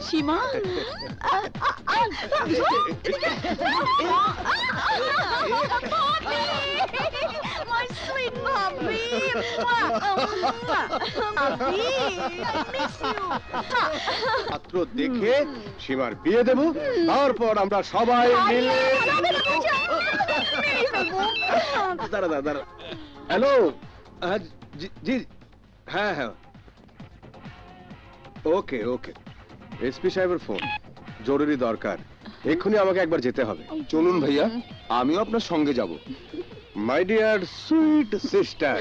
Seema my sweet puppy puppy I miss you পাত্র দেখে সীমার বিয়ে দেব তারপর আমরা সবাই মিলে দাঁড়া দাঁড়া হ্যালো জি হ্যাঁ হ্যাঁ ওকে ওকে এসপি সাহেবের ফোন জরুরি দরকার এক্ষুনি আমাকে একবার যেতে হবে চলুন ভাইয়া আমিও আপনার সঙ্গে যাব মাই ডিয়ার সুইট সিস্টার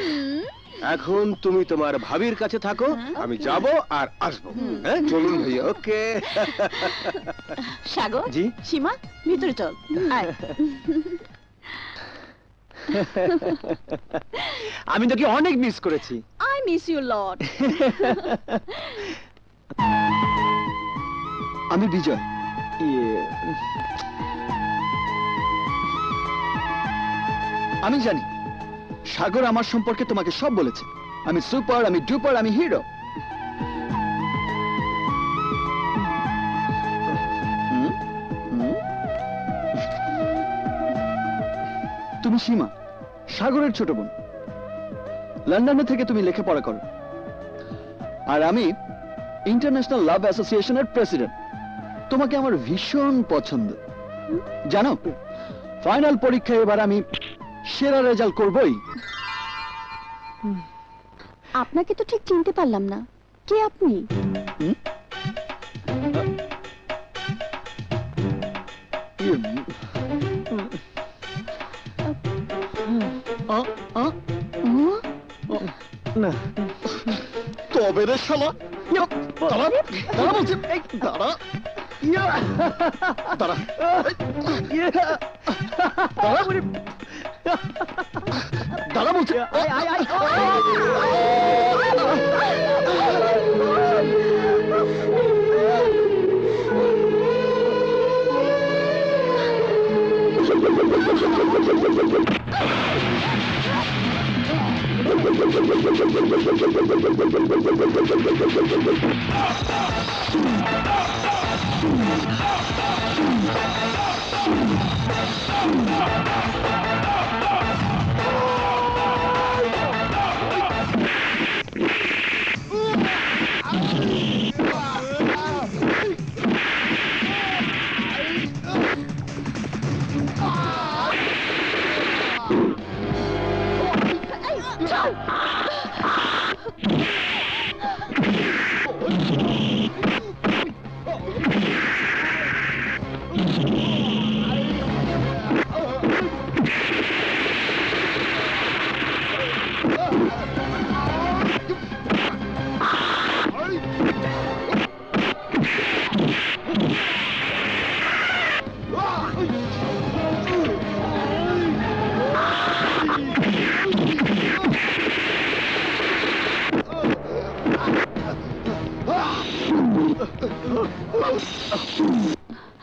এখন তুমি তোমার ভাবির কাছে থাকো আমি যাব আর আসবো হ্যাঁ চলুন ভাইয়া ওকে সাগর জি সীমা ভিতরে চল আয় আমি তোকে অনেক মিস করেছি I miss you lot আমি বিজয় আমি জানি সাগর আমার সম্পর্কে তোমাকে সব বলেছে আমি সুপার আমি ডুপার আমি হিরো তুমি সীমা সাগরের ছোট বোন লন্ডনে থেকে তুমি লেখাপড়া করো আর আমি ইন্টারন্যাশনাল লাভ অ্যাসোসিয়েশনের প্রেসিডেন্ট তোমাকে আমার ভীষণ পছন্দ জানো ফাইনাল পরীক্ষায় এবার আমি সেরা রেজাল্ট করবই আপনাকে তো ঠিক চিনতে পারলাম না কে আপনি না তবে রে শালা দাঁড়া দাঁড়া বলছি দাঁড়া দাঁড়া দাঁড়া বলছি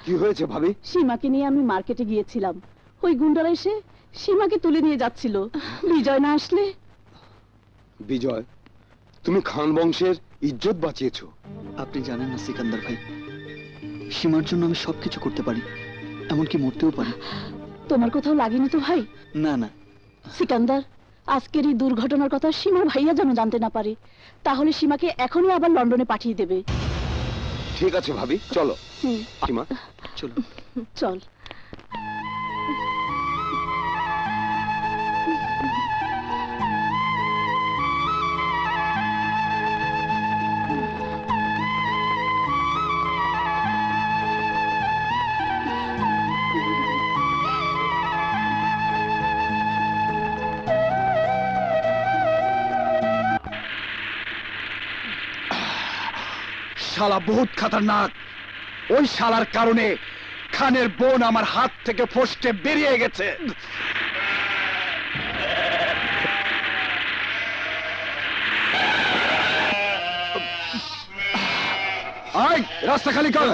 কি হয়েছে ভাবি সীমাকে নিয়ে আমি মার্কেটে গিয়েছিলাম ওই গুন্ডারা এসে সীমাকে তুলে নিয়ে যাচ্ছিল বিজয় না আসলে বিজয় তুমি খান বংশের ইজ্জত বাঁচিয়েছো আপনি জানেন না সিকান্দার ভাই সীমার জন্য আমি সবকিছু করতে পারি এমনকি মরতেও পারি তোমার কোথাও লাগেনি তো ভাই না না সিকান্দার আজকের এই দুর্ঘটনার কথা সীমার ভাইয়া যেন জানতে না পারে তাহলে সীমাকে এখনই আবার লন্ডনে পাঠিয়ে দেবে ঠিক আছে ভাবি চলো সীমা চলো চল শালা বহুত খতরনাক ওই শালার কারণে খানের বোন আমার হাত থেকে ফসকে বেরিয়ে গেছে আয় রাস্তা খালি কর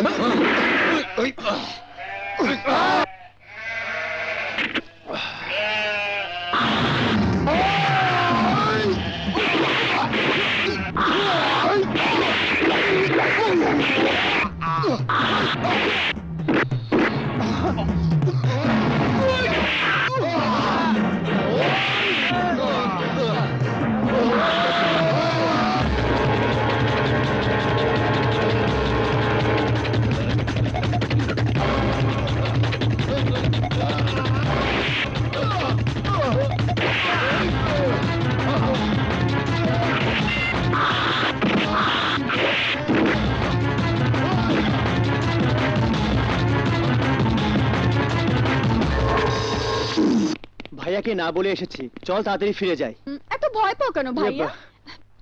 ভাইয়াকে না বলে এসেছি, চল তাড়াতাড়ি ফিরে যাই। এত ভয় পাও কেন ভাইয়া?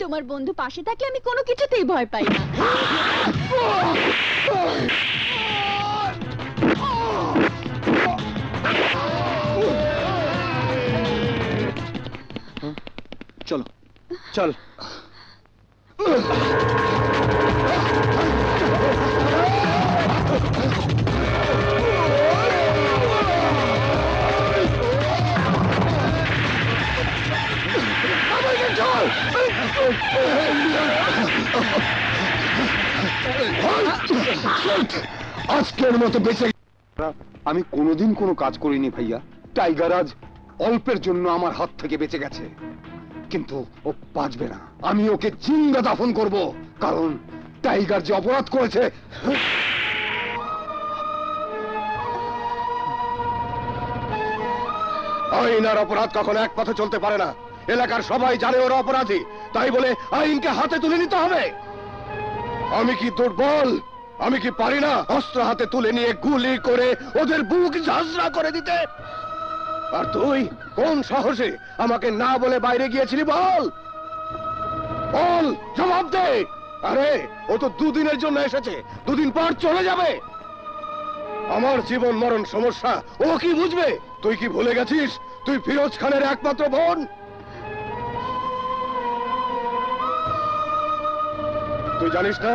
তোমার বন্ধু পাশে থাকলে আমি কোনো কিছুতেই ভয় পাই না। চলো চল। আজকের মতো বেঁচে আমি কোনোদিন কোনো কাজ করিনি ভাইয়া। টাইগার আজ অল্পের জন্য আমার হাত থেকে বেঁচে গেছে, কিন্তু ও বাঁচবে না। আমি ওকে জিন্দা দাফন করব, কারণ টাইগার যে অপরাধ করেছে। আইন আর অপরাধ কখনো এক পথে চলতে পারে না। এলাকার সবাই জানে ওরা অপরাধী, তাই বলে আইনকে হাতে তুলে নিতে হবে। আমি কি দুর্বল? আমি কি পারি না অস্ত্র হাতে তুলে নিয়ে গুলি করে ওদের বুক ঝাঁঝরা করে দিতে? আর তুই কোন সাহসে আমাকে না বলে বাইরে গিয়েছিলি? বল বল, জবাব দে। আরে ও তো দুদিনের জন্য এসেছে, দুদিন পর চলে যাবে। আমার জীবন মরণ সমস্যা ও কি বুঝবে? তুই কি ভুলে গেছিস তুই ফিরোজ খানের একমাত্র বোন? তুই জানিস না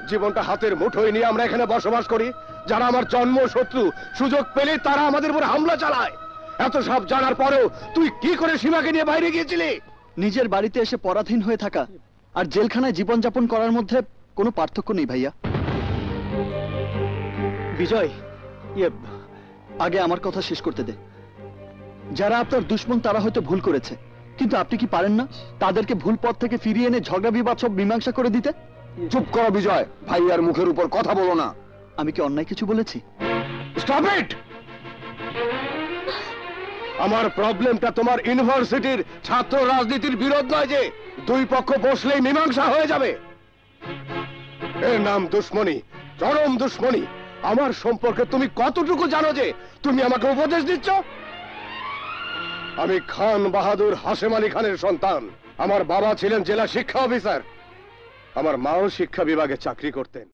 জীবনটা হাতের মুঠোয় নিয়ে আমরা এখানে বসবাস করি। যারা আমার জন্ম শত্রু, সুযোগ পেলে তারা আমাদের উপর হামলা চালায়। এত সব জানার পরেও তুই কি করে সীমাকে নিয়ে বাইরে গিয়েছিলি? নিজের বাড়িতে এসে পরাধীন হয়ে থাকা আর জেলখানায় জীবনযাপন করার মধ্যে কোনো পার্থক্য নেই ভাইয়া। বিজয়, আগে আমার কথা শেষ করতে দে। যারা আপনার দুশমন তারা হয়তো ভুল করেছে, কিন্তু আপনি কি পারেন না তাদেরকে ভুল পথ থেকে ফিরিয়ে এনে ঝগড়া বিবাদ সব মীমাংসা করে দিতে? চুপ করো বিজয়, ভাইয়ার মুখের উপর কথা বলো না। আমি কি অন্যায় কিছু বলেছি? Stop it! আমার প্রবলেমটা তোমার ইউনিভার্সিটির ছাত্র রাজনীতির বিরোধ নয় যে দুই পক্ষ বসলেই মীমাংসা হয়ে যাবে। এর নাম দুশ্মনী, চরম দুশ্মনী। আমার সম্পর্কে তুমি কতটুকু জানো যে তুমি আমাকে উপদেশ দিচ্ছ? আমি খান বাহাদুর হাশেম আলী খানের সন্তান। আমার বাবা ছিলেন জেলা শিক্ষা অফিসার, আমার মাও শিক্ষা বিভাগে চাকরি করতেন।